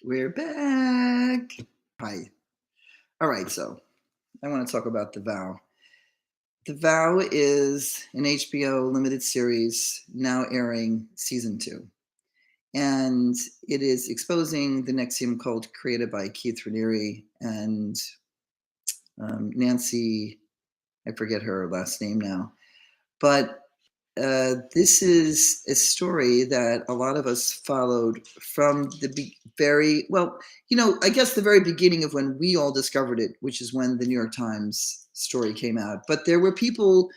We're back. Hi. All right, so I want to talk about The VOW. The VOW is an HBO limited series now airing season 2. And it is exposing the NXIVM cult created by Keith Raniere and Nancy, I forget her last name now. But this is a story that a lot of us followed from the I guess the very beginning of when we all discovered it, which is when the New York Times story came out. But there were people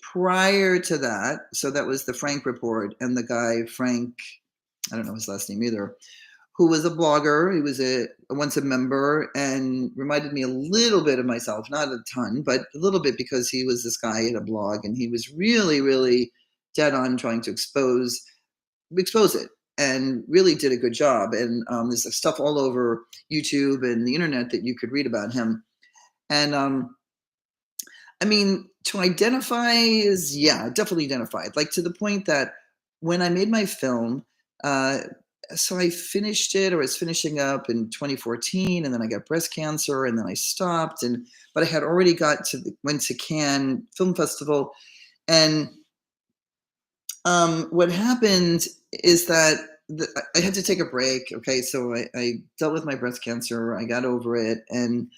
prior to that. So that was the Frank report, and the guy, Frank, I don't know his last name either, who was a blogger. He was once a member and reminded me a little bit of myself, not a ton, but a little bit, because he was this guy at a blog and he was really, really dead on trying to expose it, and really did a good job. And there's stuff all over YouTube and the internet that you could read about him. And I mean, to identify is, yeah, definitely identified. Like, to the point that when I made my film, so I finished it, or was finishing up in 2014, and then I got breast cancer, and then I stopped. But I had already went to Cannes Film Festival, and what happened is that I had to take a break. Okay, so I dealt with my breast cancer. I got over it, and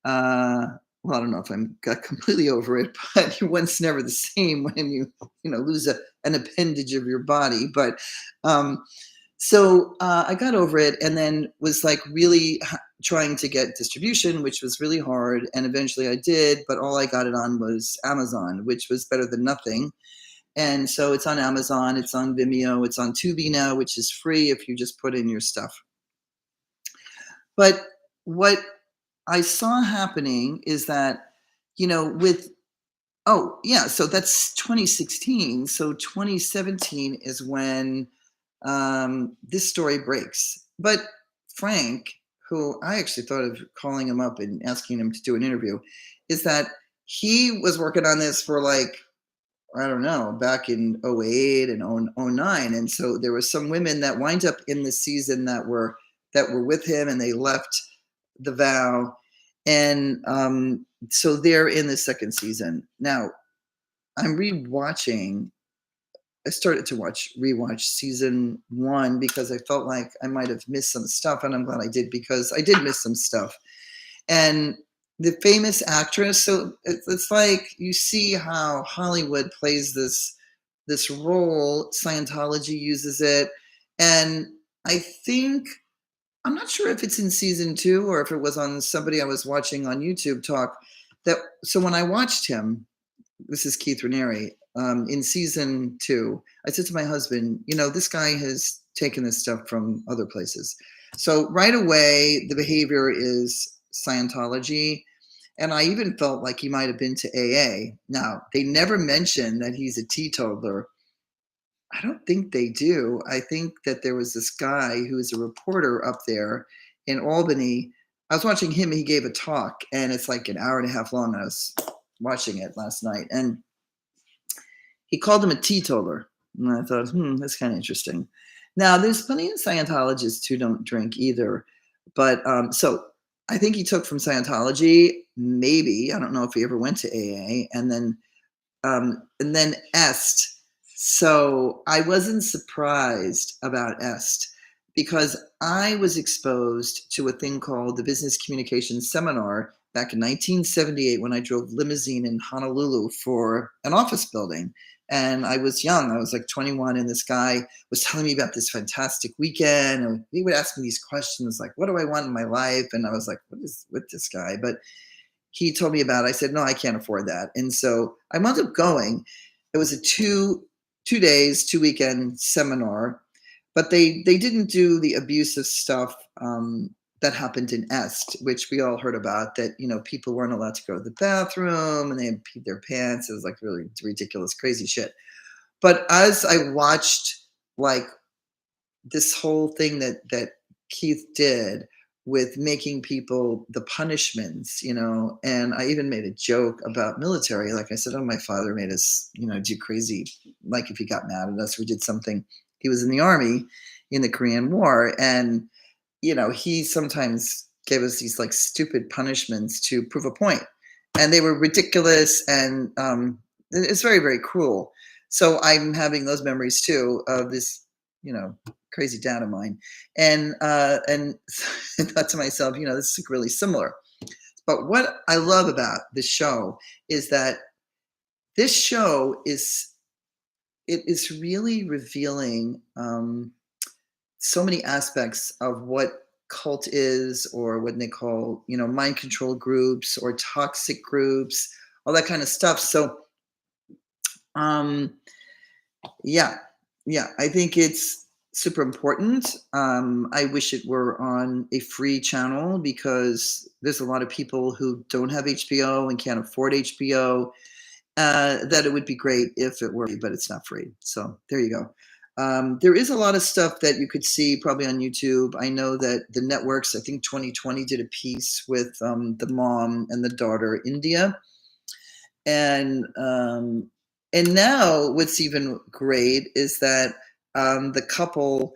well, I don't know if I got completely over it, but one's never the same when you lose an appendage of your body. But so I got over it, and then was like really trying to get distribution, which was really hard. And eventually I did, but all I got it on was Amazon, which was better than nothing. And so it's on Amazon, it's on Vimeo, it's on Tubi now, which is free if you just put in your stuff. But what I saw happening is that, so that's 2016. So 2017 is when this story breaks. But Frank, who I actually thought of calling him up and asking him to do an interview, is that he was working on this for, like, I don't know, back in 08 and 09. And so there were some women that wind up in the season that were with him, and they left the VOW. And so they're in the second season. Now, I'm rewatching. I started to rewatch season 1 because I felt like I might have missed some stuff, and I'm glad I did, because I did miss some stuff. And the famous actress, so it's like you see how Hollywood plays this role. Scientology uses it, and I think, I'm not sure if it's in season 2 or if it was on somebody I was watching on YouTube talk. So when I watched him, this is Keith Raniere, in season 2, I said to my husband, this guy has taken this stuff from other places. So right away, the behavior is Scientology. And I even felt like he might have been to AA. Now, they never mention that he's a teetotaler. I don't think they do. I think that there was this guy who is a reporter up there in Albany. I was watching him. He gave a talk, and it's like an hour and a half long. I was watching it last night, and he called him a teetotaler. And I thought, that's kind of interesting. Now, there's plenty of Scientologists who don't drink either. But so I think he took from Scientology, maybe. I don't know if he ever went to AA, and then Est. So I wasn't surprised about Est, because I was exposed to a thing called the Business Communications Seminar back in 1978 when I drove limousine in Honolulu for an office building. And I was young. I was like 21, and this guy was telling me about this fantastic weekend. And he would ask me these questions like, what do I want in my life? And I was like, what is with this guy? But he told me about it. I said, no, I can't afford that. And so I wound up going. It was a two days, 2-weekend seminar, but they didn't do the abusive stuff that happened in Est, which we all heard about, that, people weren't allowed to go to the bathroom and they had peed their pants. It was like really ridiculous, crazy shit. But as I watched, like, this whole thing that Keith did with making people the punishments, and I even made a joke about military. Like I said, my father made us, do crazy, like if he got mad at us or did something. He was in the army in the Korean War, and he sometimes gave us these like stupid punishments to prove a point, and they were ridiculous, and it's very, very cruel. So I'm having those memories too of this, crazy dad of mine, and I thought to myself, this is really similar. But what I love about this show is that this show is really revealing so many aspects of what cult is, or what they call, mind control groups or toxic groups, all that kind of stuff. So, um, yeah, yeah, I think it's super important. I wish it were on a free channel, because there's a lot of people who don't have HBO and can't afford HBO. That it would be great if it were, but it's not free. So there you go. There is a lot of stuff that you could see probably on YouTube. I know that the networks, I think 2020 did a piece with the mom and the daughter, India. And now what's even great is that the couple,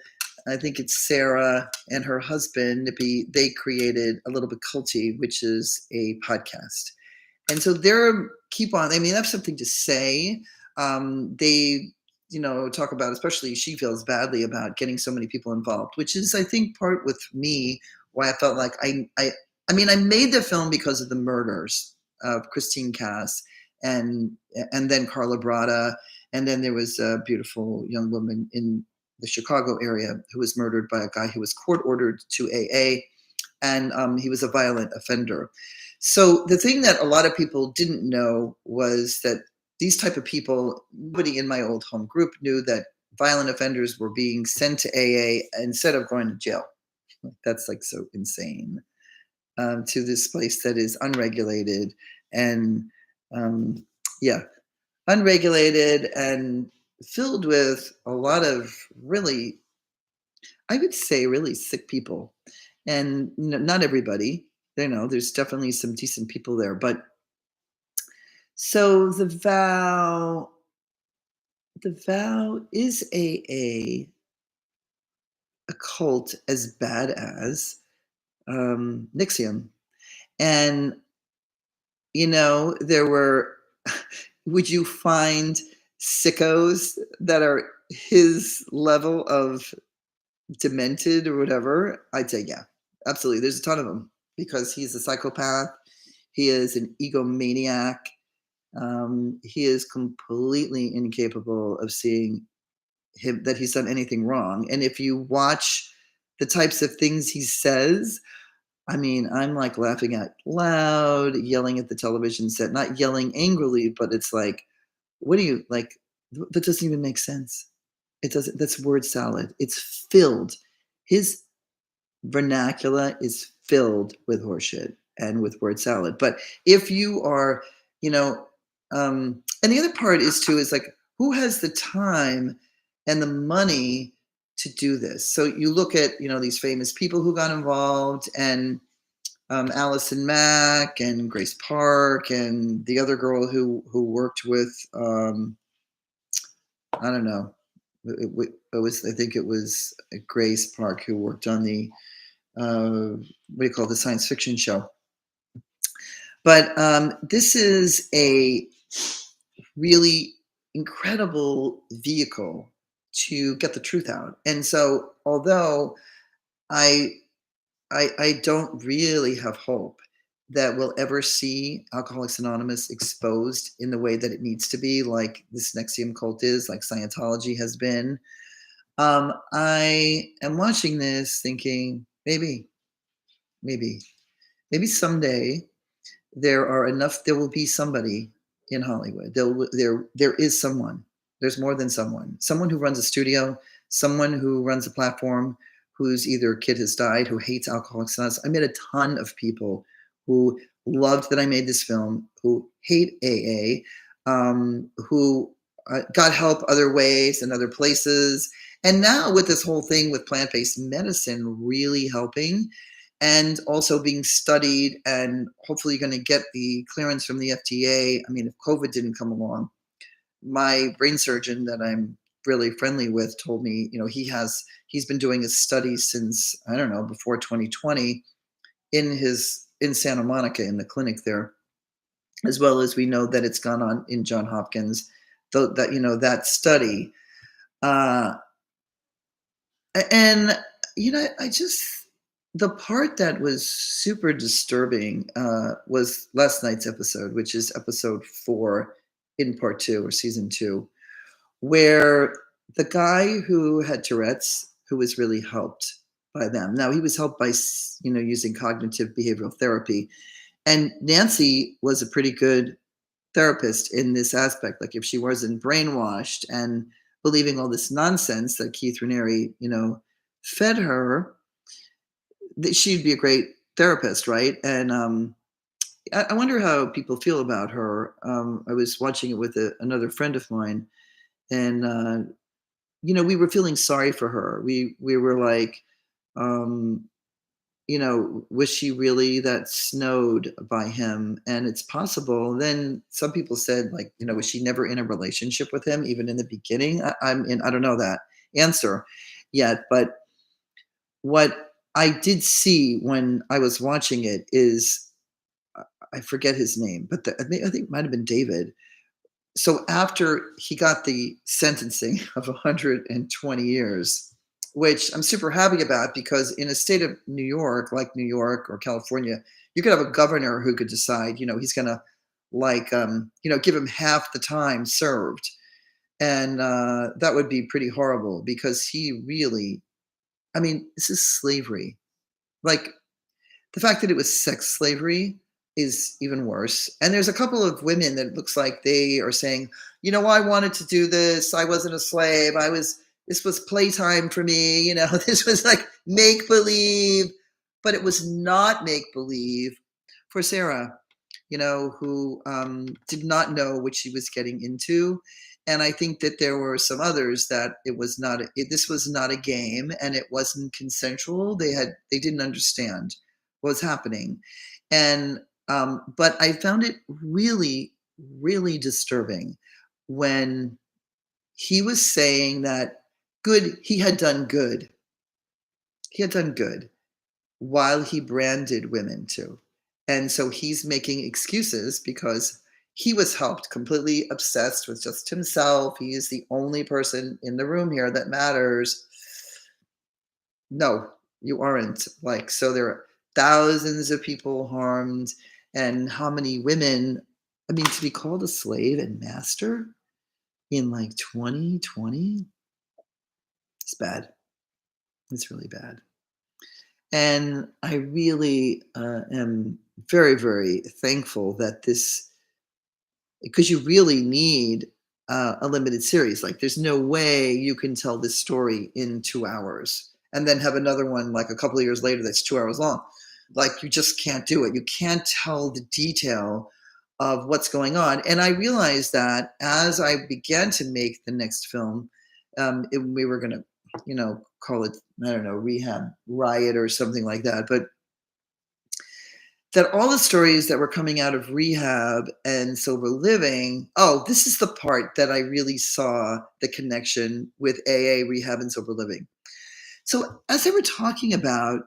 I think it's Sarah and her husband, they created A Little Bit Culty, which is a podcast. And so they're keep on. I mean, that's something to say. They, talk about, especially she feels badly about getting so many people involved, which is, I think, part with me why I felt like I mean, I made the film because of the murders of Christine Cass and then Carla Brada, and then there was a beautiful young woman in the Chicago area who was murdered by a guy who was court ordered to AA, and he was a violent offender. So the thing that a lot of people didn't know was that these type of people, nobody in my old home group knew that violent offenders were being sent to AA instead of going to jail. That's like so insane, to this place that is unregulated and um, yeah, unregulated and filled with a lot of really, I would say, really sick people. And not everybody, there's definitely some decent people there. But so the vow is a cult as bad as NXIVM. And there were, would you find sickos that are his level of demented or whatever? I'd say, yeah, absolutely. There's a ton of them, because he's a psychopath. He is an egomaniac. He is completely incapable of seeing him that he's done anything wrong. And if you watch the types of things he says, I mean, I'm like laughing out loud, yelling at the television set, not yelling angrily, but it's like, what do you like? That doesn't even make sense. It doesn't. That's word salad. It's filled. His vernacular is filled with horseshit and with word salad. But if you are, and the other part is too, is like, who has the time and the money to do this? So you look at, these famous people who got involved, and Allison Mack and Grace Park and the other girl who worked with, I don't know, I think it was Grace Park who worked on the what do you call the science fiction show. But this is a really incredible vehicle to get the truth out. And so, although I don't really have hope that we'll ever see Alcoholics Anonymous exposed in the way that it needs to be, like this NXIVM cult is, like Scientology has been. I am watching this thinking, maybe someday there will be somebody in Hollywood. There is someone. There's more than someone who runs a studio, someone who runs a platform, whose either kid has died, who hates Alcoholics Anonymous. I met a ton of people who loved that I made this film, who hate AA, who got help other ways and other places. And now with this whole thing with plant-based medicine really helping, and also being studied, and hopefully going to get the clearance from the FDA. I mean, if COVID didn't come along, my brain surgeon that I'm really friendly with told me, he's been doing his study since, I don't know, before 2020 in Santa Monica in the clinic there, as well as we know that it's gone on in John Hopkins, though that that study. Uh, and I just the part that was super disturbing was last night's episode, which is episode 4 in part 2 or season 2, where the guy who had Tourette's, who was really helped by them. Now he was helped by using cognitive behavioral therapy, and Nancy was a pretty good therapist in this aspect. Like if she wasn't brainwashed and believing all this nonsense that Keith Raniere, fed her, she'd be a great therapist, right? And I wonder how people feel about her. I was watching it with another friend of mine, and we were feeling sorry for her. We were like, um, was she really that snowed by him? And it's possible. Then some people said, like, was she never in a relationship with him, even in the beginning? I don't know that answer yet, but what I did see when I was watching it is, I forget his name, but I think it might have been David. So after he got the sentencing of 120 years, which I'm super happy about, because in a state of New York, like New York or California, you could have a governor who could decide, he's going to give him half the time served. And that would be pretty horrible, because he really, this is slavery. Like, the fact that it was sex slavery is even worse. And there's a couple of women that it looks like they are saying, I wanted to do this. I wasn't a slave. This was playtime for me. This was like make believe, but it was not make believe for Sarah, who did not know what she was getting into. And I think that there were some others that this was not a game, and it wasn't consensual. They didn't understand what was happening. And but I found it really, really disturbing when he was saying that he had done good. He had done good while he branded women too. And so he's making excuses because he was helped, completely obsessed with just himself. He is the only person in the room here that matters. No, you aren't. Like, so there are thousands of people harmed, and how many women, to be called a slave and master in like 2020, it's bad. It's really bad. And I really am very, very thankful that because you really need a limited series. Like, there's no way you can tell this story in 2 hours and then have another one like a couple of years later that's 2 hours long. Like, you just can't do it. You can't tell the detail of what's going on. And I realized that as I began to make the next film, we were going to, call it, I don't know, Rehab Riot or something like that. But that all the stories that were coming out of rehab and sober living, this is the part that I really saw the connection with AA, rehab, and sober living. So as they were talking about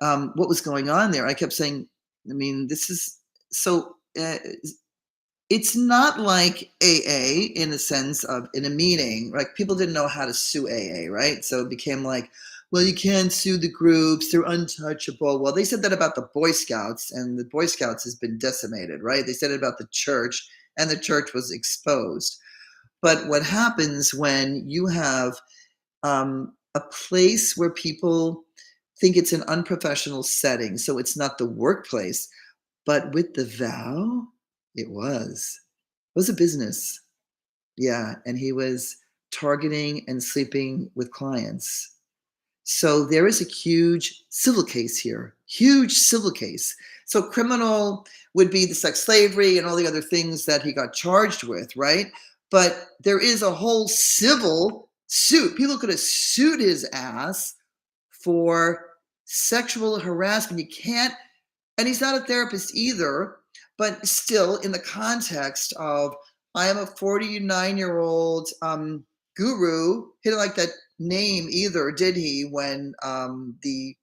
what was going on there, I kept saying, this is so. It's not like AA in the sense of in a meeting, like people didn't know how to sue AA, right? So it became like, well, you can't sue the groups, they're untouchable. Well, they said that about the Boy Scouts, and the Boy Scouts has been decimated, right? They said it about the church, and the church was exposed. But what happens when you have a place where people think it's an unprofessional setting, so it's not the workplace, but with the VOW, it was a business. Yeah, and he was targeting and sleeping with clients. So there is a huge civil case here, huge civil case. So criminal would be the sex slavery and all the other things that he got charged with, right? But there is a whole civil suit. People could have sued his ass for sexual harassment. You can't, and he's not a therapist either, but still in the context of, I am a 49-year-old guru. He didn't like that name either, did he? When uh, the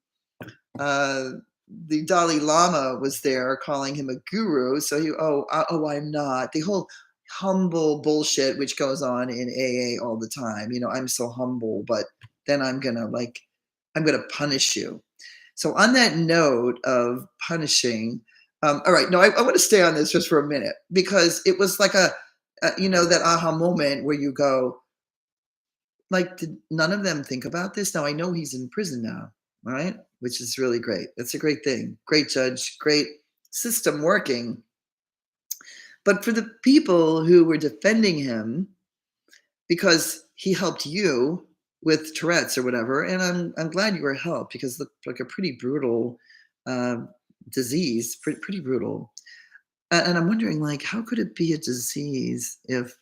Dalai Lama was there calling him a guru. So I'm not. The whole humble bullshit, which goes on in AA all the time. I'm so humble, but then I'm gonna punish you. So on that note of punishing, all right, no, I want to stay on this just for a minute because it was like that aha moment where you go, like, did none of them think about this? Now I know he's in prison now, right? Which is really great. That's a great thing. Great judge, great system working. But for the people who were defending him because he helped you with Tourette's or whatever, and I'm glad you were helped because it looked like a pretty brutal uh, disease, pretty brutal. And I'm wondering, like, how could it be a disease if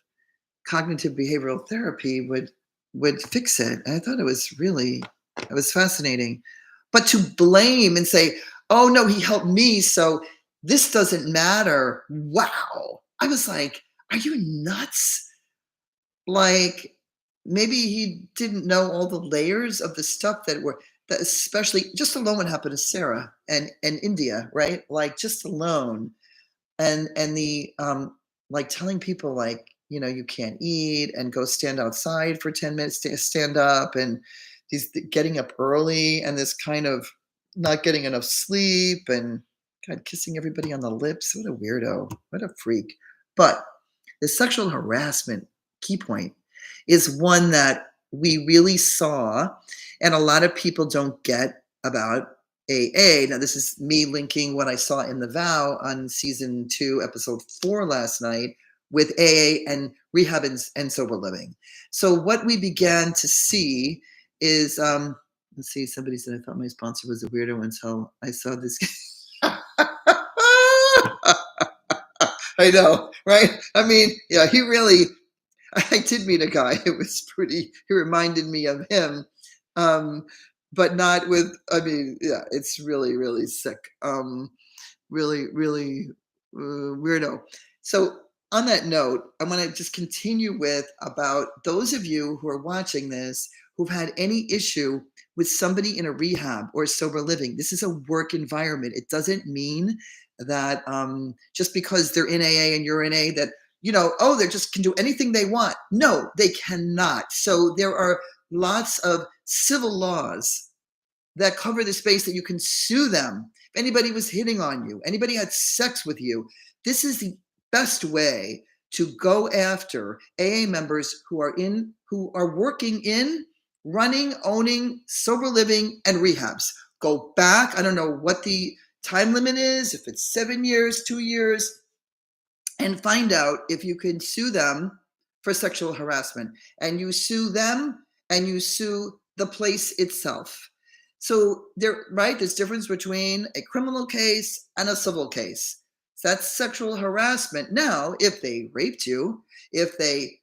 cognitive behavioral therapy would fix it? And I thought it was fascinating. But to blame and say, "Oh no, he helped me, so this doesn't matter." Wow. I was like, "Are you nuts?" Like, maybe he didn't know all the layers of the stuff that especially just alone what happened to Sarah and India, right? Like just alone. And the like telling people like, you can't eat and go stand outside for 10 minutes to stand up, and these getting up early, and this kind of not getting enough sleep, and God, kissing everybody on the lips. What a weirdo. What a freak. But the sexual harassment key point is one that we really saw, and a lot of people don't get about AA. Now, this is me linking what I saw in the VOW on season 2, episode 4 last night with AA and rehab and sober living. So, what we began to see is, let's see, somebody said, I thought my sponsor was a weirdo until I saw this. I know, right? I mean, yeah, I did meet a guy. He reminded me of him. But not with, I mean, yeah, it's really, really sick. Really, really weirdo. So, on that note, I want to just continue with about those of you who are watching this who've had any issue with somebody in a rehab or sober living. This is a work environment. It doesn't mean that just because they're in AA and you're in AA that, they just can do anything they want. No, they cannot. So there are lots of civil laws that cover the space that you can sue them. If anybody was hitting on you, anybody had sex with you, this is the best way to go after AA members who are working in, running, owning, sober living, and rehabs. Go back. I don't know what the time limit is, if it's 7 years, 2 years, and find out if you can sue them for sexual harassment. And you sue them and you sue the place itself. So there's difference between a criminal case and a civil case. So that's sexual harassment. Now, if they raped you, if they,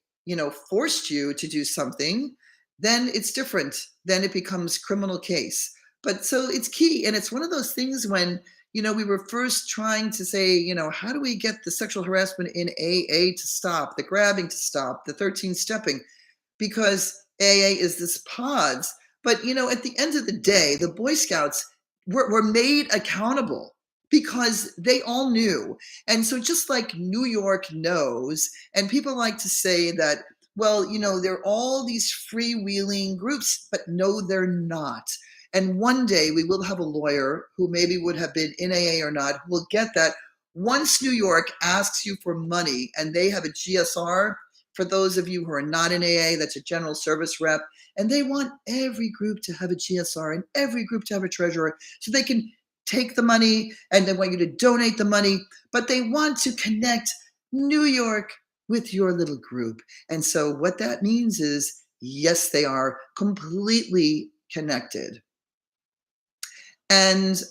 forced you to do something, then it's different. Then it becomes criminal case. But so it's key. And it's one of those things when, we were first trying to say, how do we get the sexual harassment in AA to stop, the grabbing to stop, the 13 stepping? Because AA is this pods. But, at the end of the day, the Boy Scouts were made accountable because they all knew. And so just like New York knows, and people like to say that, well, there are all these freewheeling groups, but no, they're not. And one day we will have a lawyer who maybe would have been in AA or not, who will get that. Once New York asks you for money and they have a GSR, for those of you who are not in AA, that's a general service rep, and they want every group to have a GSR and every group to have a treasurer so they can take the money and they want you to donate the money, but they want to connect New York with your little group. And so what that means is, yes, they are completely connected. And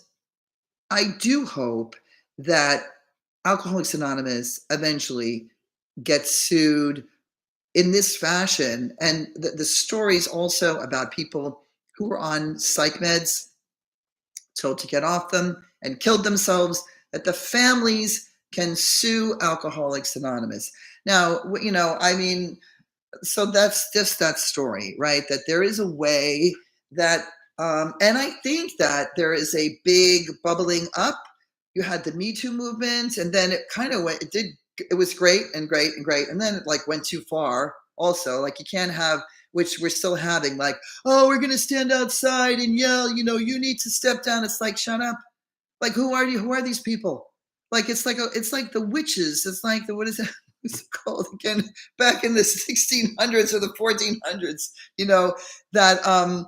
I do hope that Alcoholics Anonymous eventually gets sued in this fashion. And the stories also about people who were on psych meds, told to get off them and killed themselves, that the families can sue Alcoholics Anonymous. Now, I mean, So that's just that story, right? That there is a way that, and I think that there is a big bubbling up. You had the Me Too movement, and then it kind of went. It was great and great and great, and then it like went too far. Also, like you can't have, which we're still having, like, oh, we're gonna stand outside and yell. You need to step down. It's like, shut up. Like, who are you? Who are these people? Like, it's like the witches. It's like the, what is it? What's it called again? Back in the 1600s or the 1400s, that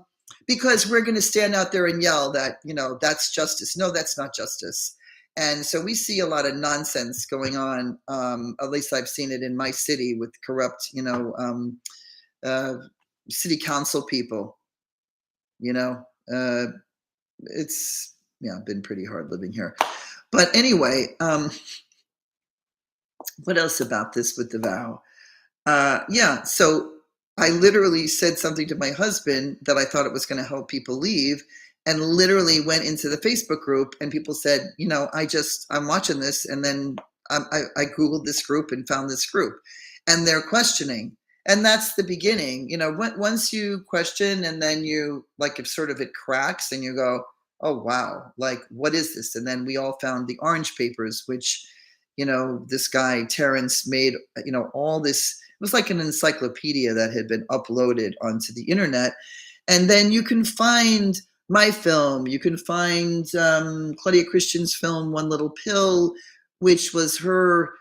because we're going to stand out there and yell that, that's justice. No, that's not justice. And so we see a lot of nonsense going on. At least I've seen it in my city with corrupt, uh, city council people. You know, uh, it's been pretty hard living here. But anyway, what else about this with the vow? Yeah, so I literally said something to my husband that I thought it was going to help people leave, and literally went into the Facebook group, and people said, I'm watching this, and then I Googled this group and found this group, and they're questioning. And that's the beginning. Once you question, and then you, like, if sort of it cracks and you go, oh, wow, like, what is this? And then we all found the orange papers, which, this guy, Terrence, made, all this. It was like an encyclopedia that had been uploaded onto the internet. And then you can find my film. You can find Claudia Christian's film, One Little Pill, which was her,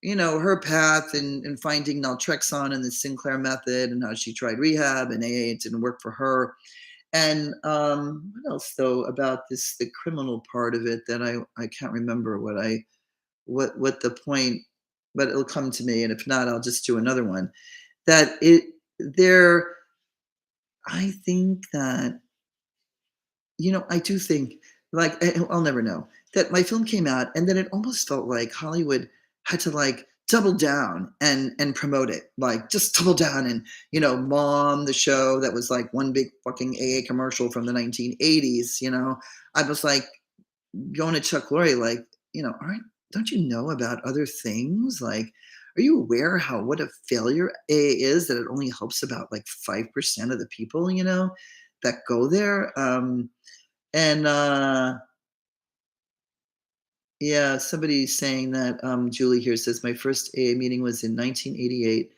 her path in finding naltrexone and the Sinclair method, and how she tried rehab and AA. It didn't work for her. And what else, though, about the criminal part of it that I can't remember what the point, but it'll come to me. And if not, I'll just do another one. That I think that, I do think, like, I'll never know, that my film came out, and then it almost felt like Hollywood had to, like, double down and promote it, like, just double down. And Mom, the show that was like one big fucking AA commercial from the 1980s. I was like going to Chuck Lorre, like, aren't don't you know about other things? Like, are you aware what a failure AA is, that it only helps about like 5% of the people, that go there? And yeah, somebody's saying that, Julie here says, my first AA meeting was in 1988.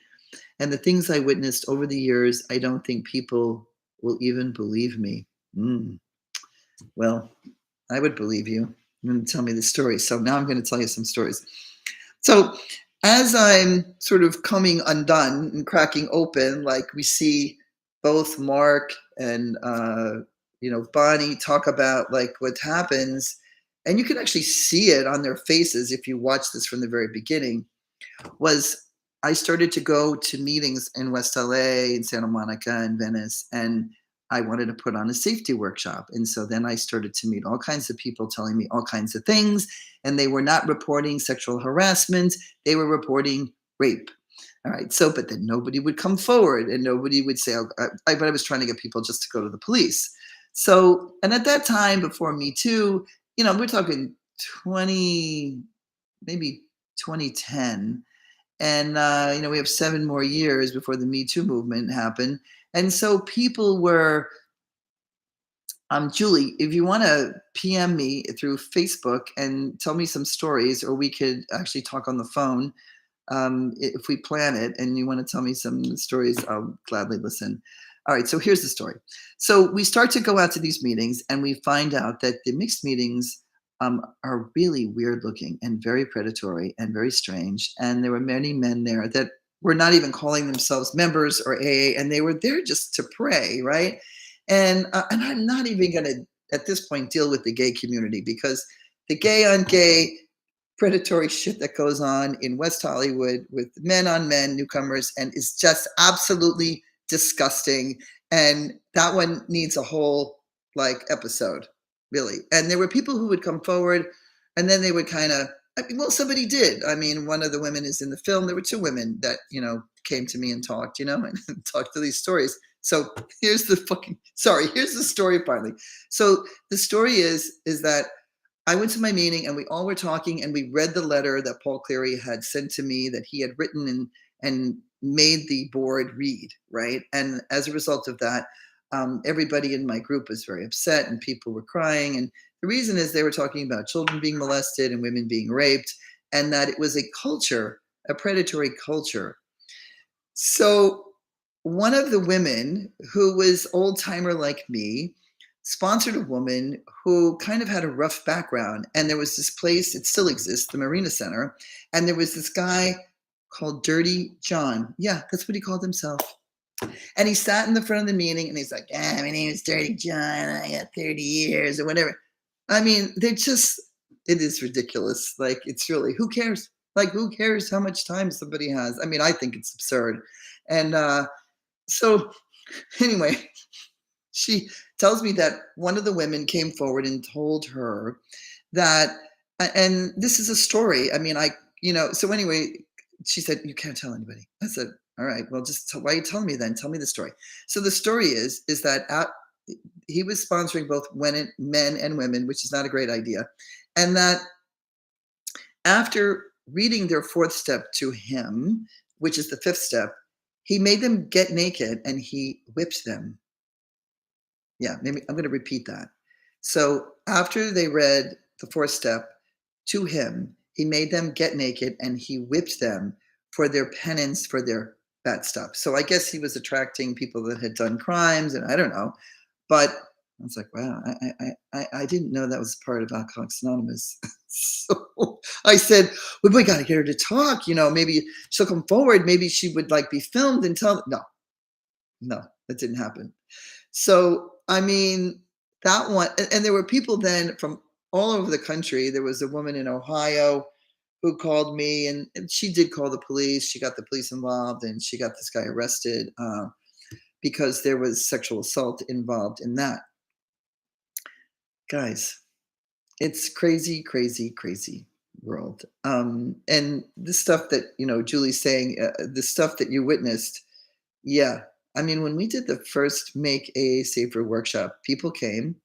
And the things I witnessed over the years, I don't think people will even believe me. Well, I would believe you. You're going to tell me the story. So now I'm going to tell you some stories. So as I'm sort of coming undone and cracking open, like, we see both Mark and, Bonnie talk about, like, what happens. And you can actually see it on their faces if you watch this from the very beginning. Was I started to go to meetings in West LA and Santa Monica and Venice, and I wanted to put on a safety workshop. And so then I started to meet all kinds of people telling me all kinds of things, and they were not reporting sexual harassment, they were reporting rape. All right. So, but then nobody would come forward, and nobody would say, but I was trying to get people just to go to the police. So, and at that time, before Me Too, we're talking 20, maybe 2010. And, we have 7 more years before the Me Too movement happened. And so people were, Julie, if you want to PM me through Facebook and tell me some stories, or we could actually talk on the phone, if we plan it, and you want to tell me some stories, I'll gladly listen. All right, so here's the story. So we start to go out to these meetings, and we find out that the mixed meetings are really weird looking and very predatory and very strange. And there were many men there that were not even calling themselves members or AA, and they were there just to pray, right? And I'm not even going to, at this point, deal with the gay community, because the gay on gay predatory shit that goes on in West Hollywood with men on men, newcomers, and is just absolutely disgusting. And that one needs a whole, like, episode, really. And there were people who would come forward, and then they would kind of, well, somebody did. I mean, one of the women is in the film. There were 2 women that, came to me and talked, and talked to these stories. So here's the story finally. So the story is that I went to my meeting, and we all were talking, and we read the letter that Paul Cleary had sent to me, that he had written and made the board read, right? And as a result of that, everybody in my group was very upset and people were crying. And the reason is they were talking about children being molested and women being raped, and that it was a culture, a predatory culture. So one of the women who was old timer like me sponsored a woman who kind of had a rough background. And there was this place, it still exists, the Marina Center. And there was this guy called Dirty John. Yeah, that's what he called himself. And he sat in the front of the meeting and he's like, my name is Dirty John. I got 30 years or whatever. I mean, it is ridiculous. Like, it's really, who cares? Like, who cares how much time somebody has? I mean, I think it's absurd. And so, anyway, she tells me that one of the women came forward and told her that, and this is a story. I mean, so anyway, she said, you can't tell anybody. I said, all right, well, why are you telling me then? Tell me the story. So the story is that he was sponsoring both men and women, which is not a great idea. And that after reading their fourth step to him, which is the fifth step, he made them get naked and he whipped them. Yeah, maybe I'm going to repeat that. So after they read the fourth step to him, he made them get naked and he whipped them for their penance for their bad stuff. So I guess he was attracting people that had done crimes, and I don't know. But I was like, wow, I didn't know that was part of Alcoholics Anonymous. So I said, well, we got to get her to talk. Maybe she'll come forward. Maybe she would like be filmed and tell. No, that didn't happen. So, I mean, that one, and there were people then from all over the country. There was a woman in Ohio who called me, and she did call the police. She got the police involved, and she got this guy arrested because there was sexual assault involved in that. Guys, it's crazy, crazy, crazy world. And the stuff that, Julie's saying, the stuff that you witnessed, yeah. I mean, when we did the first Make AA Safer workshop, people came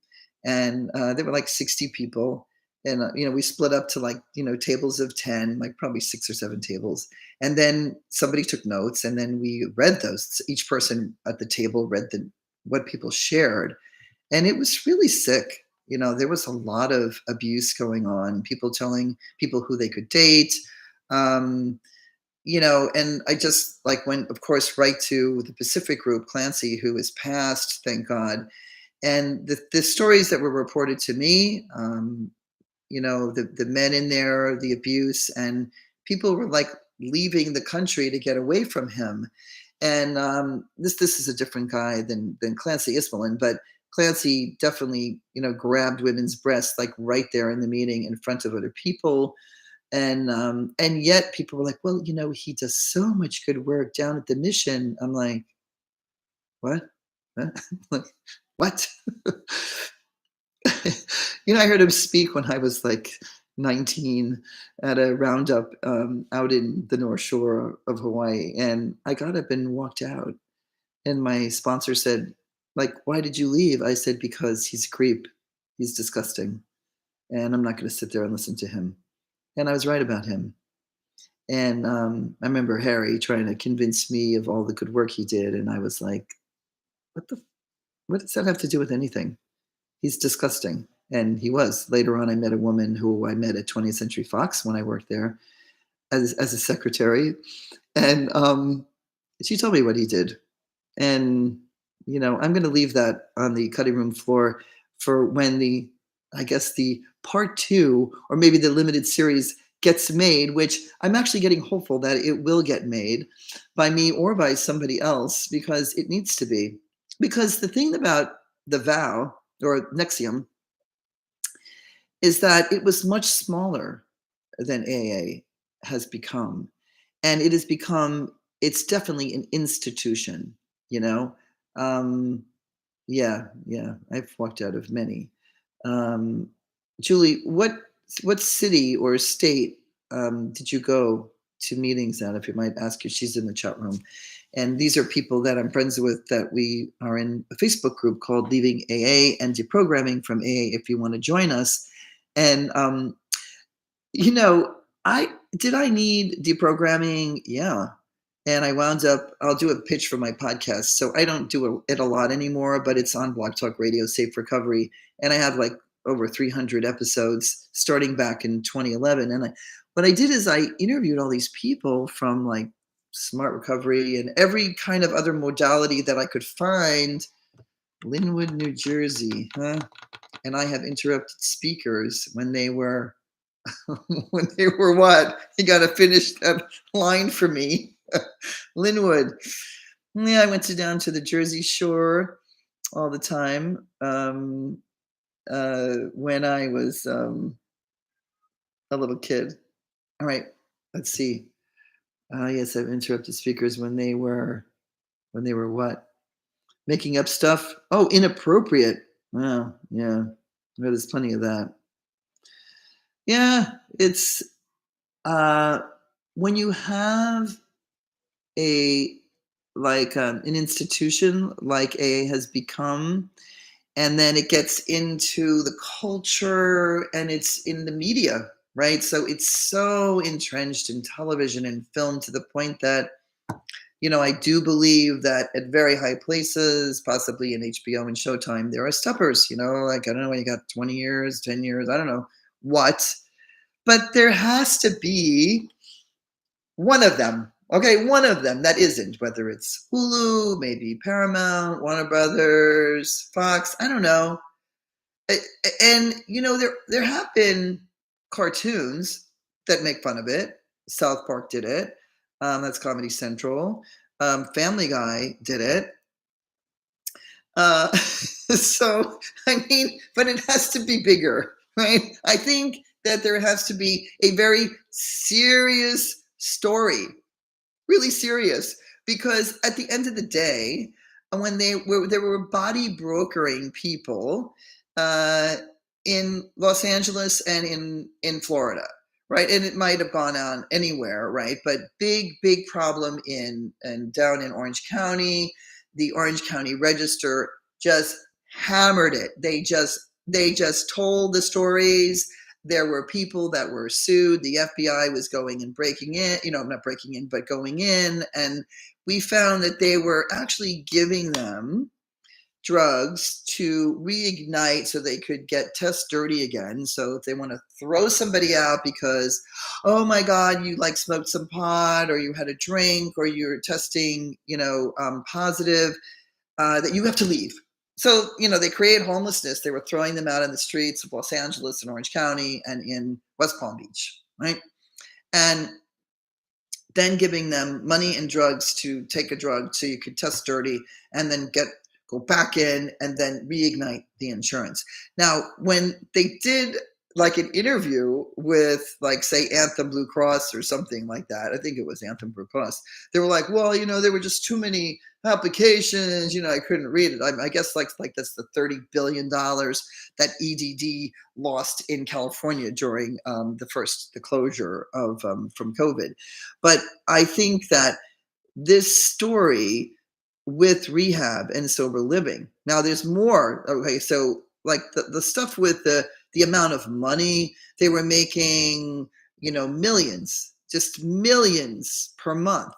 and there were like 60 people. And, we split up to like, tables of 10, like probably 6 or 7 tables. And then somebody took notes and then we read those. Each person at the table read what people shared. And it was really sick. There was a lot of abuse going on, people telling people who they could date. And I just like went, of course, right to the Pacific group, Clancy, who is passed, thank God. And the stories that were reported to me, the men in there, the abuse, and people were like leaving the country to get away from him. And this is a different guy than Clancy Ismailin, but Clancy definitely, grabbed women's breasts like right there in the meeting in front of other people. And yet people were like, well, he does so much good work down at the mission. I'm like, what? Like, what? I heard him speak when I was like 19 at a roundup out in the North Shore of Hawaii. And I got up and walked out. And my sponsor said, like, why did you leave? I said, because he's a creep. He's disgusting. And I'm not going to sit there and listen to him. And I was right about him. And I remember Harry trying to convince me of all the good work he did. And I was like, what does that have to do with anything? He's disgusting. And he was. Later on, I met a woman who I met at 20th Century Fox when I worked there as a secretary. And she told me what he did. And, I'm going to leave that on the cutting room floor for when the part 2, or maybe the limited series gets made, which I'm actually getting hopeful that it will get made by me or by somebody else, because it needs to be. Because the thing about the VOW or NXIVM is that it was much smaller than AA has become. And it's definitely an institution, Yeah, I've walked out of many. Julie, what city or state did you go to meetings at? If you might ask her, she's in the chat room. And these are people that I'm friends with that we are in a Facebook group called Leaving AA and Deprogramming from AA if you want to join us. And, I need deprogramming? Yeah. And I wound up, I'll do a pitch for my podcast. So I don't do it a lot anymore, but it's on Blog Talk Radio, Safe Recovery. And I have like over 300 episodes starting back in 2011. And what I did is I interviewed all these people from like Smart Recovery and every kind of other modality that I could find. Linwood, New Jersey, huh? And I have interrupted speakers when they were when they were what? You got to finish that line for me. Linwood. Yeah, I went down to the Jersey Shore all the time when I was a little kid. All right, let's see. Yes, I've interrupted speakers when they were what? Making up stuff. Oh, inappropriate. Well, yeah, there's plenty of that. Yeah, it's when you have a like an institution like AA has become, and then it gets into the culture and it's in the media, right? So it's so entrenched in television and film to the point that, I do believe that at very high places, possibly in HBO and Showtime, there are steppers, like, I don't know, you got 20 years, 10 years, I don't know what, but there has to be one of them. Okay, one of them that isn't, whether it's Hulu, maybe Paramount, Warner Brothers, Fox, I don't know. And there have been cartoons that make fun of it. South Park did it. That's Comedy Central. Family Guy did it. So I mean, but it has to be bigger, right? I think that there has to be a very serious story, really serious, because at the end of the day, when there were body brokering people in Los Angeles and in Florida, right? And it might have gone on anywhere, right? But big problem down in Orange County. The Orange County Register just hammered it. They just told the stories. There were people that were sued. The FBI was going and breaking in, not breaking in, but going in. And we found that they were actually giving them drugs to reignite so they could get test dirty again. So if they want to throw somebody out because, oh my God, you like smoked some pot or you had a drink or you're testing, positive, that you have to leave. So, they create homelessness. They were throwing them out in the streets of Los Angeles and Orange County and in West Palm Beach, right? And then giving them money and drugs to take a drug so you could test dirty and then go back in and then reignite the insurance. Now, when they did like an interview with like, say, Anthem Blue Cross or something like that, I think it was Anthem Blue Cross, they were like, well, there were just too many applications, I couldn't read it. I guess like that's the $30 billion that EDD lost in California during the closure of from COVID. But I think that this story with rehab and sober living, now there's more. Okay, so like the stuff with the amount of money they were making, millions, just millions per month.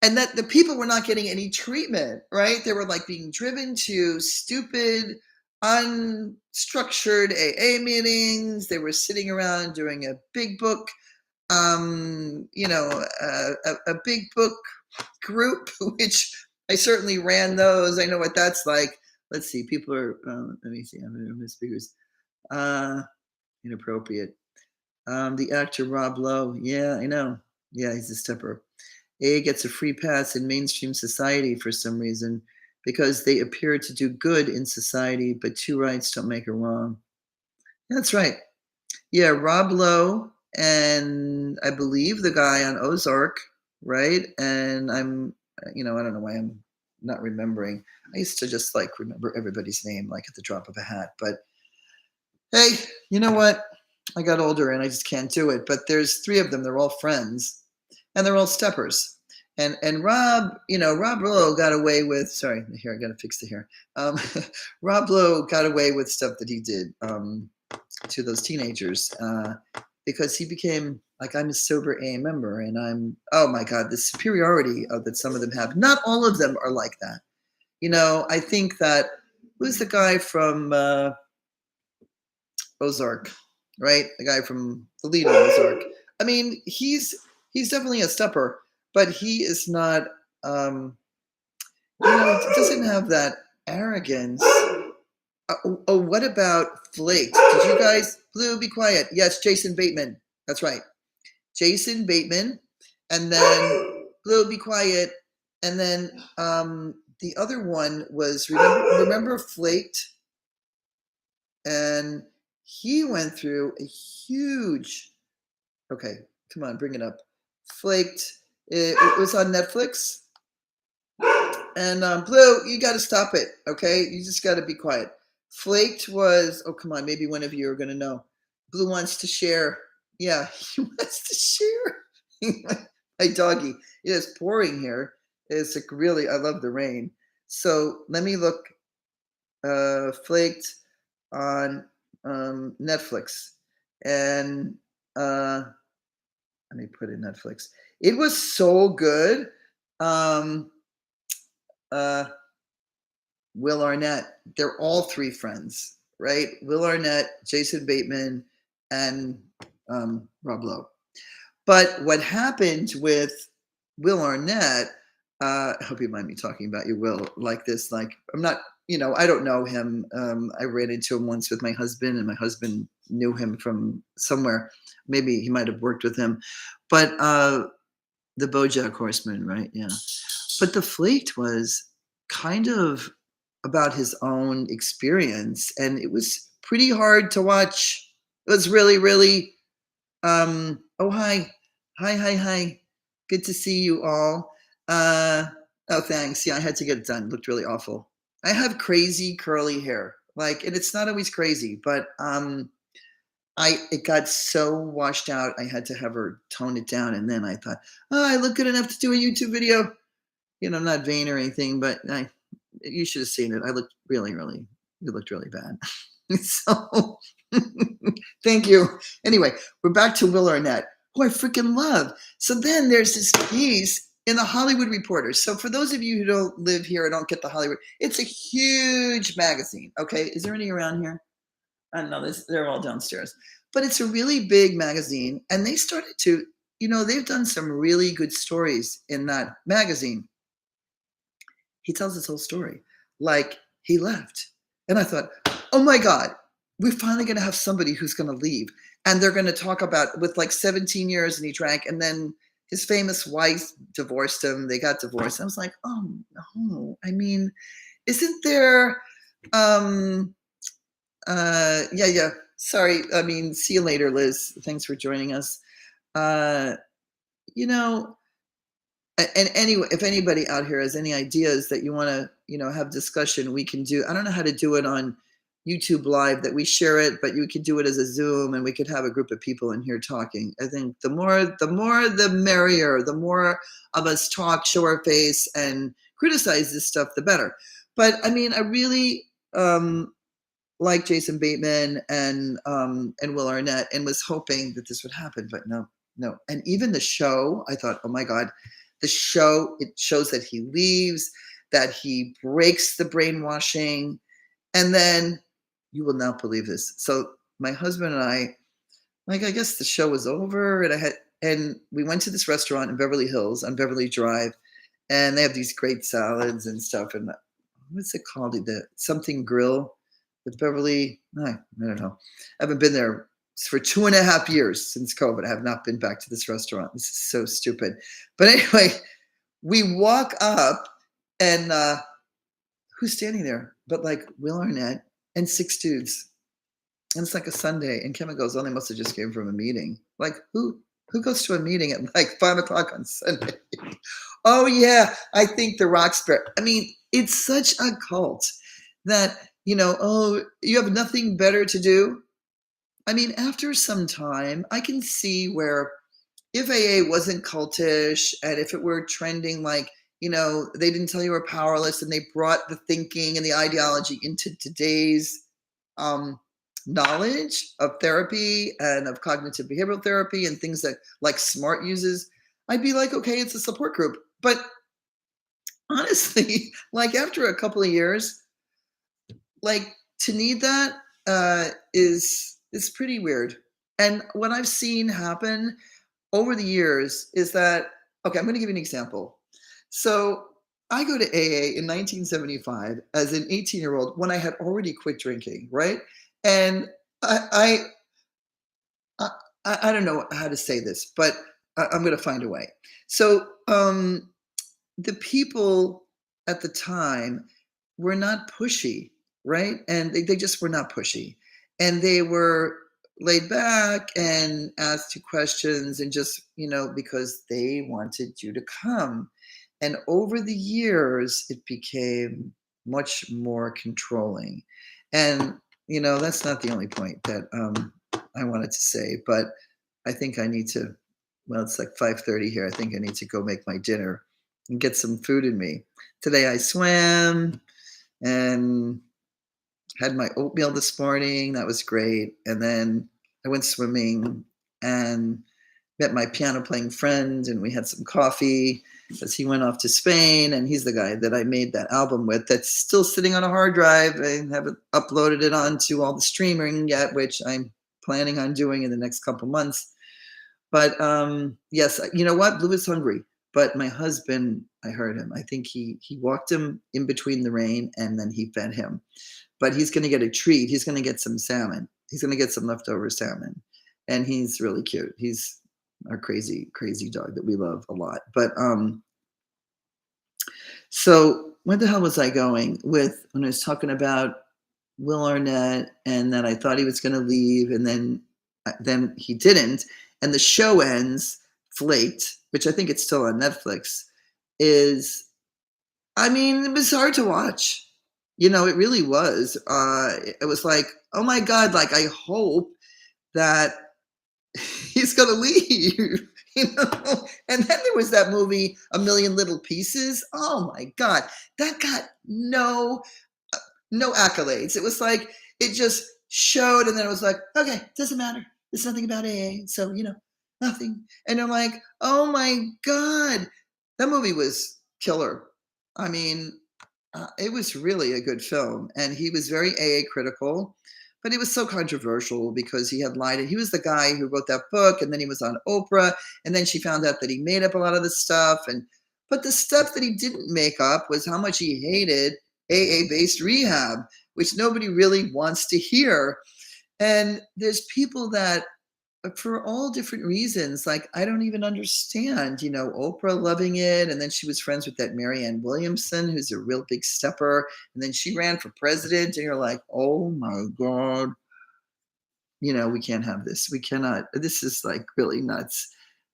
And that the people were not getting any treatment, right? They were like being driven to stupid, unstructured AA meetings. They were sitting around doing a big book, a big book group, which I certainly ran those. I know what that's like. Let's see. People are, let me see. I'm speakers. Inappropriate. The actor Rob Lowe. Yeah, I know. Yeah, he's a stepper. AA gets a free pass in mainstream society for some reason because they appear to do good in society, but two rights don't make a wrong. That's right. Yeah, Rob Lowe and I believe the guy on Ozark, right? And I don't know why I'm not remembering. I used to just like remember everybody's name like at the drop of a hat. But hey, you know what? I got older and I just can't do it. But there's three of them. They're all friends. And they're all steppers. And Rob Lowe got away with, sorry, here, I got to fix the hair. Rob Lowe got away with stuff that he did to those teenagers because he became like I'm a sober AA member and oh my God, the superiority that some of them have. Not all of them are like that. I think that, who's the guy from Ozark, right? The guy from the lead of Ozark. I mean, he's definitely a stepper, but he is not, doesn't have that arrogance. Oh, what about Flaked? Did you guys, Blue, be quiet? Yes, Jason Bateman. That's right. Jason Bateman. And then Blue, be quiet. And then the other one was, remember Flaked? And he went through a huge, okay, come on, bring it up. Flaked. It was on Netflix. And Blue, you got to stop it, okay? You just got to be quiet. Flaked was, oh, come on, maybe one of you are going to know. Blue wants to share. Yeah, he wants to share. My doggy. It is pouring here. It's like really, I love the rain. So let me look. Flaked on Netflix. And let me put in Netflix. It was so good. Will Arnett. They're all three friends, right? Will Arnett, Jason Bateman, and Rob Lowe. But what happened with Will Arnett, I hope you mind me talking about you, Will, like this. Like, I'm not, I don't know him. I ran into him once with my husband, and my husband knew him from somewhere. Maybe he might have worked with him. But the BoJack Horseman, right? Yeah. But the Flaked was kind of about his own experience, and it was pretty hard to watch. It was really, really, oh, hi. Good to see you all. Oh, thanks. Yeah, I had to get it done. It looked really awful. I have crazy curly hair, and it's not always crazy, but it got so washed out, I had to have her tone it down, and then I thought, oh, I look good enough to do a YouTube video. I'm not vain or anything, but you should have seen it. I looked really, really, it looked really bad. So, thank you. Anyway, we're back to Will Arnett, who I freaking love. So then there's this piece in the Hollywood Reporter. So for those of you who don't live here or don't get the Hollywood, it's a huge magazine. Okay, is there any around here? I don't know. They're all downstairs, but it's a really big magazine, and they started to, they've done some really good stories in that magazine. He tells his whole story, like he left, and I thought, oh my God, we're finally going to have somebody who's going to leave, and they're going to talk about with 17 years, and he drank, and then his famous wife divorced him. They got divorced. I was like, oh no. I mean, isn't there? Yeah. Sorry. I mean, see you later, Liz. Thanks for joining us. And anyway, if anybody out here has any ideas that you want to, have discussion, we can do. I don't know how to do it on YouTube Live, that we share it, but you could do it as a Zoom, and we could have a group of people in here talking. I think the more, the merrier. The more of us talk, show our face, and criticize this stuff, the better. But I mean, I really like Jason Bateman and Will Arnett, and was hoping that this would happen, but no. And even the show, I thought, oh my God, the show, it shows that he leaves, that he breaks the brainwashing, and then you will not believe this. So my husband and I guess the show was over, and we went to this restaurant in Beverly Hills on Beverly Drive, and they have these great salads and stuff. And what's it called? The something grill. The Beverly, I don't know. I haven't been there for 2.5 years since COVID. I have not been back to this restaurant. This is so stupid. But anyway, we walk up, and who's standing there? But Will Arnett and 6 dudes. And it's a Sunday. And Kevin goes, oh, they must have just came from a meeting. Who goes to a meeting at 5:00 on Sunday? Oh yeah, I think the Roxbury. I mean, it's such a cult that, oh, you have nothing better to do. I mean, after some time, I can see where if AA wasn't cultish, and if it were trending they didn't tell you were powerless, and they brought the thinking and the ideology into today's knowledge of therapy and of cognitive behavioral therapy and things that like SMART uses, I'd be like, okay, it's a support group. But honestly, like after a couple of years, like to need that is pretty weird. And what I've seen happen over the years is that, okay, I'm going to give you an example. So I go to AA in 1975 as an 18-year-old when I had already quit drinking, right? And I I I don't know how to say this, but I'm going to find a way. So the people at the time were not pushy, right? And they just were not pushy. And they were laid back and asked you questions and just, because they wanted you to come. And over the years, it became much more controlling. And, that's not the only point that I wanted to say, but I think I need to, well, it's like 5:30 here. I think I need to go make my dinner and get some food in me. Today I swam and had my oatmeal this morning. That was great. And then I went swimming and met my piano playing friend, and we had some coffee because he went off to Spain, and he's the guy that I made that album with that's still sitting on a hard drive. I haven't uploaded it onto all the streaming yet, which I'm planning on doing in the next couple months. But yes, you know what? Blue is hungry. But my husband, I heard him. I think he walked him in between the rain and then he fed him. But he's going to get a treat. He's going to get some salmon. He's going to get some leftover salmon, and he's really cute. He's our crazy, crazy dog that we love a lot. But so where the hell was I going with when I was talking about Will Arnett and that I thought he was going to leave, and then he didn't, and the show ends, Flaked, which I think it's still on Netflix. I mean, it was hard to watch. It really was. It was like, oh my God, like I hope that he's going to leave. And then there was that movie, A Million Little Pieces. Oh my God, that got no accolades. It was like it just showed, and then it was like, okay, doesn't matter. There's nothing about AA, so nothing. And I'm like, oh my God, that movie was killer. I mean, it was really a good film, and he was very AA critical, but he was so controversial because he had lied. He was the guy who wrote that book, and then he was on Oprah, and then she found out that he made up a lot of the stuff, but the stuff that he didn't make up was how much he hated AA-based rehab, which nobody really wants to hear. And there's people that, for all different reasons, like I don't even understand, Oprah loving it. And then she was friends with that Marianne Williamson, who's a real big stepper. And then she ran for president. And you're like, oh my God, we can't have this. We cannot. This is like really nuts.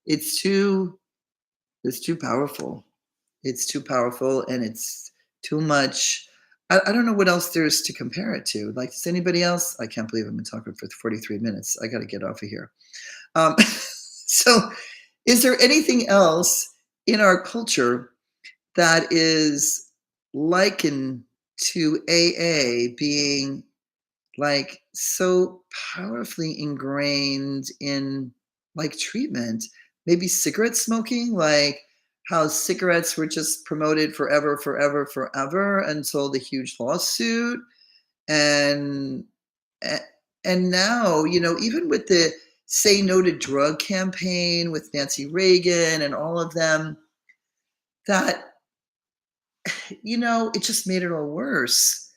It's too, it's too powerful. It's too powerful, and it's too much. I don't know what else there is to compare it to. Like, does anybody else? I can't believe I've been talking for 43 minutes. I got to get off of here. So, is there anything else in our culture that is likened to AA being like so powerfully ingrained in like treatment? Maybe cigarette smoking, like how cigarettes were just promoted forever, forever, forever until the huge lawsuit. And and now, even with the Say No to Drug campaign with Nancy Reagan and all of them, that it just made it all worse.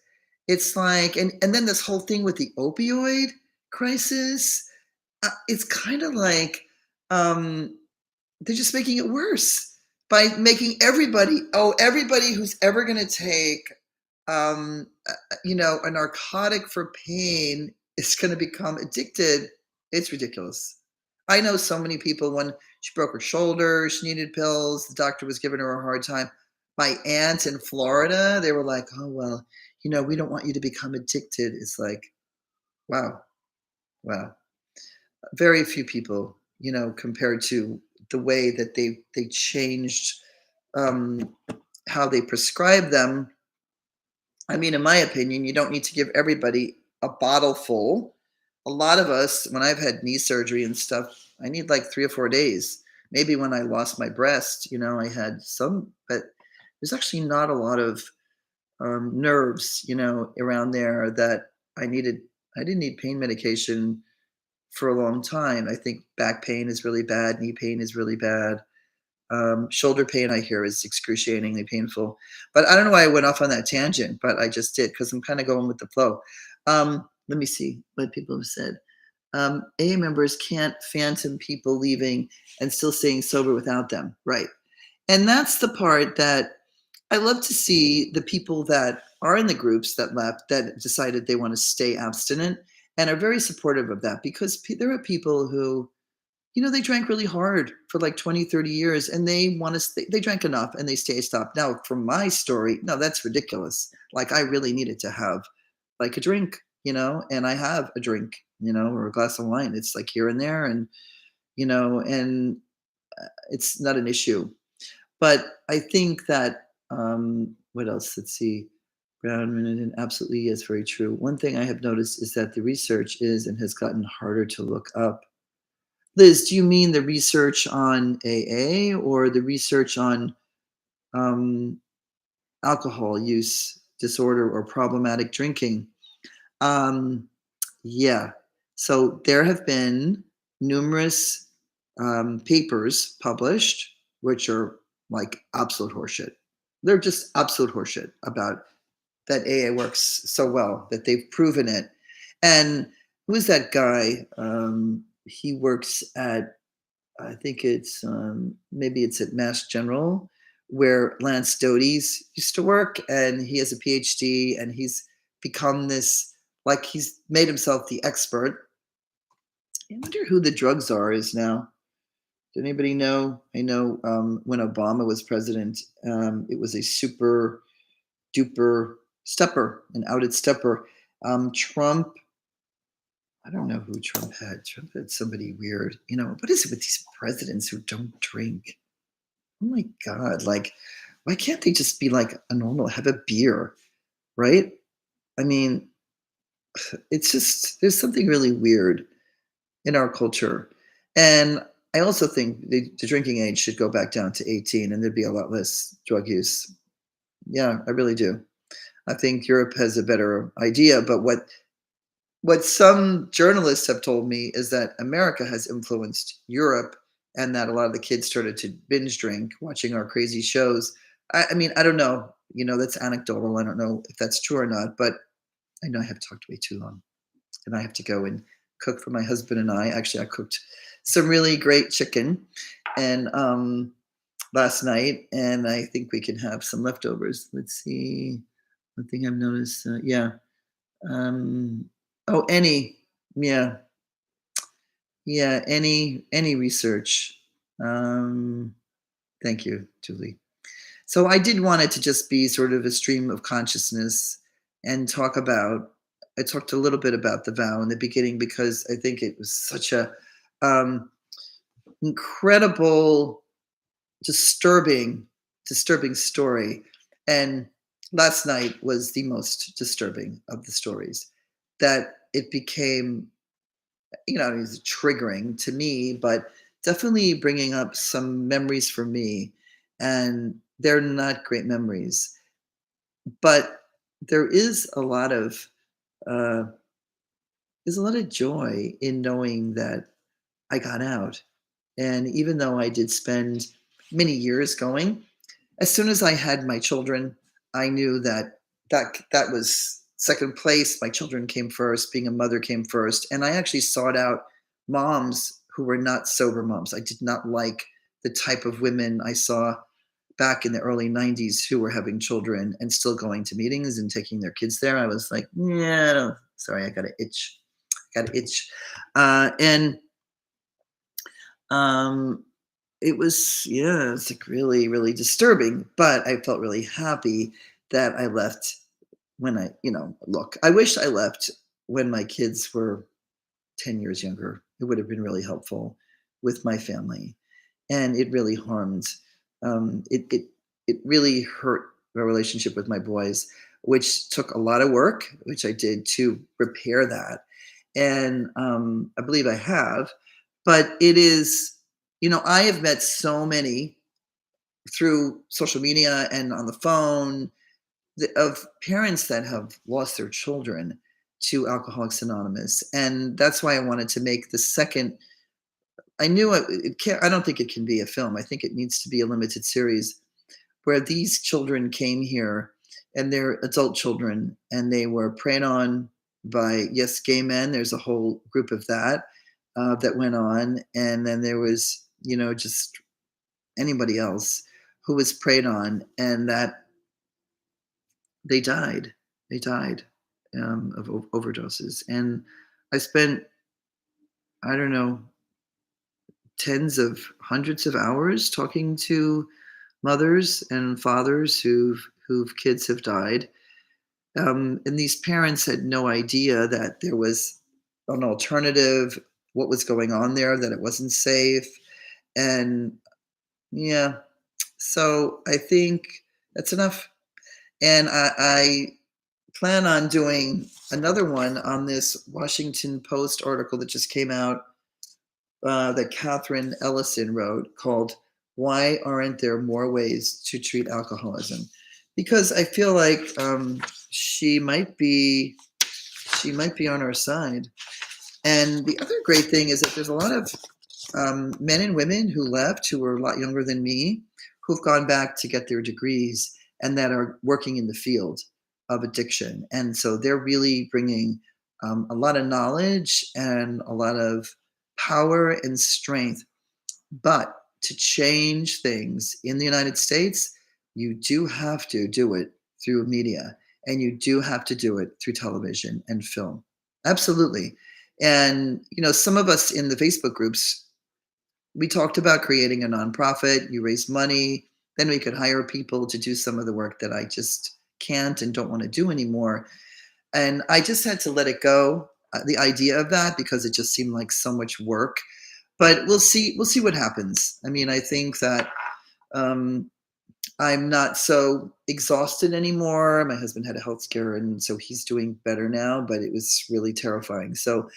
It's like, and then this whole thing with the opioid crisis, it's kind of like they're just making it worse by making everybody who's ever going to take, a narcotic for pain is going to become addicted. It's ridiculous. I know so many people, when she broke her shoulder, she needed pills. The doctor was giving her a hard time. My aunt in Florida, they were like, oh, well, we don't want you to become addicted. It's like, wow, wow. Very few people, compared to the way that they changed um, how they prescribe them. I mean, in my opinion, you don't need to give everybody a bottle full. a lot of us, when I've had knee surgery and stuff, I need like 3 or 4 days. Maybe when I lost my breast, I had some, but there's actually not a lot of nerves, around there that I needed. I didn't need pain medication for a long time. I think back pain is really bad, knee pain is really bad. Shoulder pain, I hear, is excruciatingly painful. But I don't know why I went off on that tangent, but I just did because I'm kind of going with the flow. Let me see what people have said. AA members can't phantom people leaving and still staying sober without them. Right. And that's the part that I love to see the people that are in the groups that left that decided they want to stay abstinent and are very supportive of that because there are people who they drank really hard for like 20, 30 years and they want to stay, they drank enough and they stay stopped. Now, from my story, no, that's ridiculous. Like, I really needed to have like a drink, and I have a drink, or a glass of wine. It's like here and there, and, and it's not an issue. But I think that, what else? Let's see. Brown, and absolutely, yes, very true. One thing I have noticed is that the research is and has gotten harder to look up. Liz, do you mean the research on AA or the research on um, alcohol use disorder or problematic drinking? Um, yeah. So there have been numerous papers published, which are like absolute horseshit. They're just absolute horseshit about that AA works so well, that they've proven it. And who's that guy? He works at, I think it's maybe it's at Mass General, where Lance Doty's used to work, and he has a PhD, and he's become this, like, he's made himself the expert. I wonder who the drug czar is now. Does anybody know? I know when Obama was president, it was a super duper stepper, an outed stepper. Trump, I don't know who Trump had. Trump had somebody weird. What is it with these presidents who don't drink? Oh my God. Like, why can't they just be like a normal, have a beer, right? I mean, it's just, there's something really weird in our culture. And I also think the drinking age should go back down to 18 and there'd be a lot less drug use. Yeah, I really do. I think Europe has a better idea, but what some journalists have told me is that America has influenced Europe and that a lot of the kids started to binge drink watching our crazy shows. I mean, I don't know. That's anecdotal. I don't know if that's true or not, but I know I have talked way too long and I have to go and cook for my husband and I. Actually, I cooked some really great chicken and last night, and I think we can have some leftovers. Let's see. One thing I've noticed, yeah. Um, oh, yeah, yeah, any research. Um, Thank you, Julie. So I did want it to just be sort of a stream of consciousness and talk about. I talked a little bit about the vow in the beginning because I think it was such a um, incredible, disturbing story. And last night was the most disturbing of the stories. That it became, it was triggering to me, but definitely bringing up some memories for me. And they're not great memories, but there is a lot of uh, joy in knowing that I got out. And even though I did spend many years going, as soon as I had my children, I knew that was second place. My children came first. Being a mother came first, and I actually sought out moms who were not sober moms. I did not like the type of women I saw back in the early 90s who were having children and still going to meetings and taking their kids there. I was like, yeah, no, sorry, I got an itch. And um, it was, yeah, it's like really, really disturbing, but I felt really happy that I left when look, I wish I left when my kids were 10 years younger. It would have been really helpful with my family. And it really harmed, it really hurt my relationship with my boys, which took a lot of work, which I did to repair that. And I believe I have. But it is, I have met so many through social media and on the phone of parents that have lost their children to Alcoholics Anonymous, and that's why I wanted to make the second. I knew it can't. I don't think it can be a film. I think it needs to be a limited series where these children came here, and they're adult children, and they were preyed on by, yes, gay men. There's a whole group of that went on, and then there was, just anybody else who was preyed on, and that they died. They died of overdoses. And I spent, I don't know, tens of hundreds of hours talking to mothers and fathers whose kids have died. And these parents had no idea that there was an alternative, what was going on there, that it wasn't safe. And yeah, so I think that's enough. And I plan on doing another one on this Washington Post article that just came out that Catherine Ellison wrote called "Why Aren't There More Ways to Treat Alcoholism?" Because I feel like she might be on our side. And the other great thing is that there's a lot of men and women who left who were a lot younger than me who've gone back to get their degrees and that are working in the field of addiction. And so they're really bringing a lot of knowledge and a lot of power and strength. But to change things in the United States, you do have to do it through media, and you do have to do it through television and film. Absolutely. And, some of us in the Facebook groups, we talked about creating a nonprofit. You raise money, then we could hire people to do some of the work that I just can't and don't want to do anymore. And I just had to let it go, the idea of that, because it just seemed like so much work. But we'll see. We'll see what happens. I mean, I think that um, I'm not so exhausted anymore. My husband had a health scare, and so he's doing better now. But it was really terrifying. So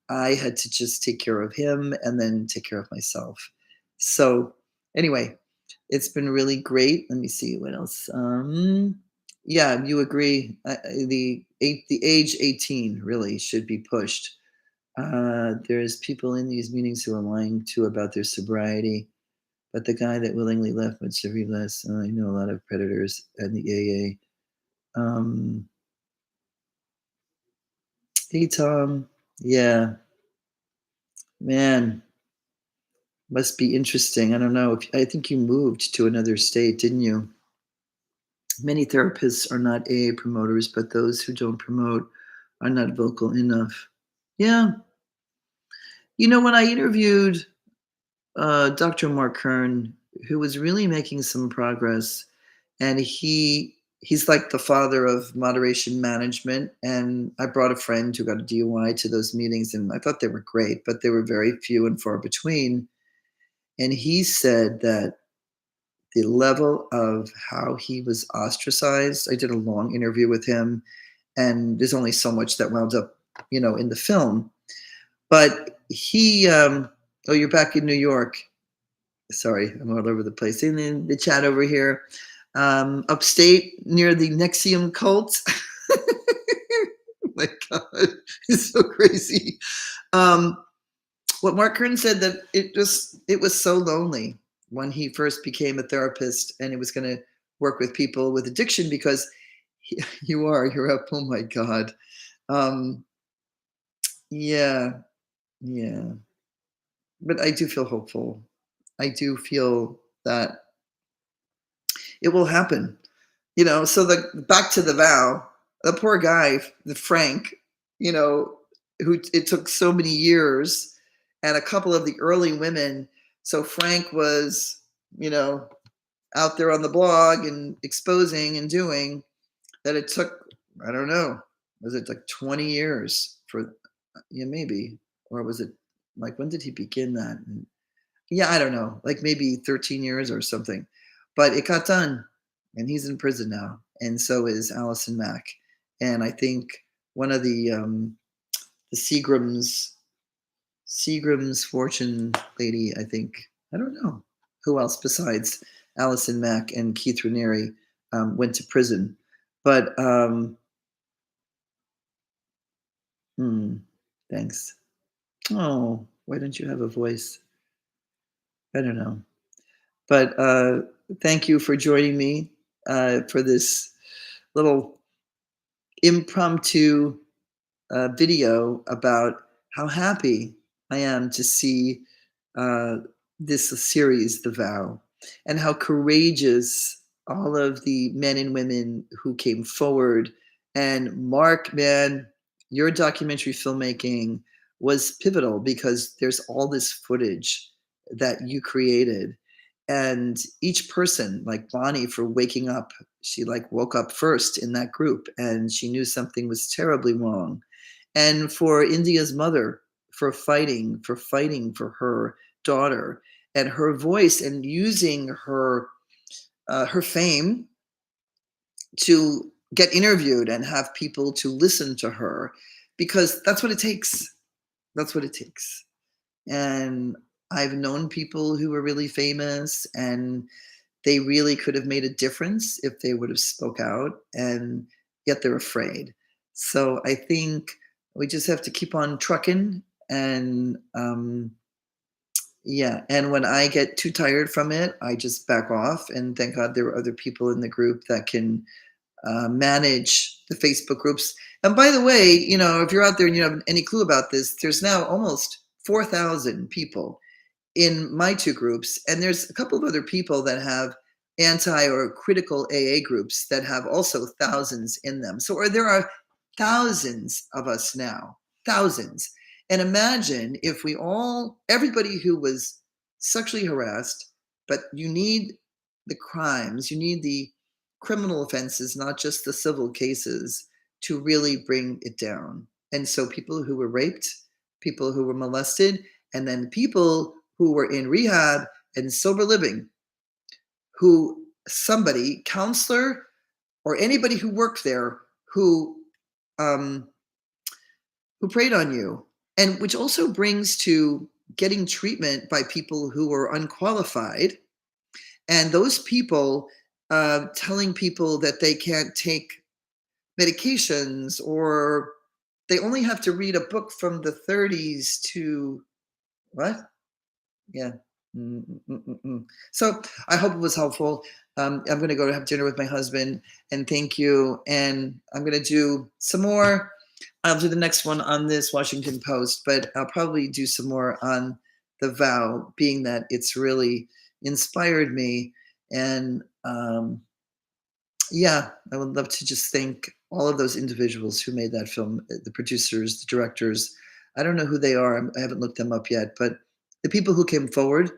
I had to just take care of him and then take care of myself. So anyway, it's been really great. Let me see what else. Yeah, you agree. The age 18 really should be pushed. There's people in these meetings who are lying too about their sobriety, but the guy that willingly left would serve less. I know a lot of predators and the AA. Hey Tom, yeah, man, must be interesting. I don't know. I think you moved to another state, didn't you? Many therapists are not AA promoters, but those who don't promote are not vocal enough. Yeah. When I interviewed Dr. Mark Kern, who was really making some progress, and he's like the father of moderation management. And I brought a friend who got a DUI to those meetings, and I thought they were great, but they were very few and far between. And he said that the level of how he was ostracized. I did a long interview with him, and there's only so much that wound up, in the film. But oh, you're back in New York. Sorry, I'm all over the place. And then the chat over here, upstate near the NXIVM cult. Oh my God, it's so crazy. What Mark Kern said, that it was so lonely when he first became a therapist, and he was going to work with people with addiction because you're up. Oh my God. Um, yeah, yeah. But I do feel hopeful. I do feel that it will happen. So the back to the vow, the poor guy, the Frank, you know, who it took so many years, and a couple of the early women. So Frank was, you know, out there on the blog and exposing and doing that. It took, I don't know, was it like 20 years for, yeah, maybe, or was it like, when did he begin that? And yeah, I don't know, like maybe 13 years or something, but it got done, and he's in prison now, and so is Allison Mack. And I think one of the Seagram's fortune lady, I think. I don't know who else besides Allison Mack and Keith Raniere went to prison. But hmm, thanks. Oh, why don't you have a voice? I don't know. But thank you for joining me for this little impromptu video about how happy I am to see uh, this series, The Vow, and how courageous all of the men and women who came forward. And Mark, man, your documentary filmmaking was pivotal because there's all this footage that you created. And each person, like Bonnie, for waking up, she like woke up first in that group and she knew something was terribly wrong. And for India's mother, for fighting for her daughter and her voice and using her fame to get interviewed and have people to listen to her, because that's what it takes. That's what it takes. And I've known people who were really famous and they really could have made a difference if they would have spoke out, and yet they're afraid. So I think we just have to keep on trucking. And yeah, and when I get too tired from it, I just back off, and thank God there are other people in the group that can manage the Facebook groups. And by the way, if you're out there and you have any clue about this, there's now almost 4,000 people in my two groups, and there's a couple of other people that have anti or critical AA groups that have also thousands in them. So there are thousands of us now, thousands. And imagine if everybody who was sexually harassed, but you need the crimes, you need the criminal offenses, not just the civil cases, to really bring it down. And so people who were raped, people who were molested, and then people who were in rehab and sober living, who somebody, counselor or anybody who worked there, um, who preyed on you, and which also brings to getting treatment by people who are unqualified, and those people telling people that they can't take medications, or they only have to read a book from the 30s to what? Yeah. Mm, mm, mm, mm, mm. So I hope it was helpful. I'm going to go to have dinner with my husband, and thank you. And I'm going to do some more. I'll do the next one on this Washington Post, but I'll probably do some more on The Vow, being that it's really inspired me. And yeah, I would love to just thank all of those individuals who made that film, the producers, the directors. I don't know who they are. I haven't looked them up yet, but the people who came forward,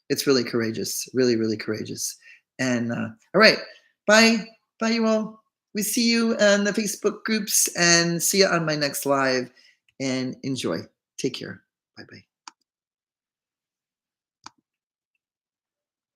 it's really courageous, really, really courageous. And all right, bye. Bye, you all. We see you in the Facebook groups and see you on my next live, and enjoy. Take care. Bye bye.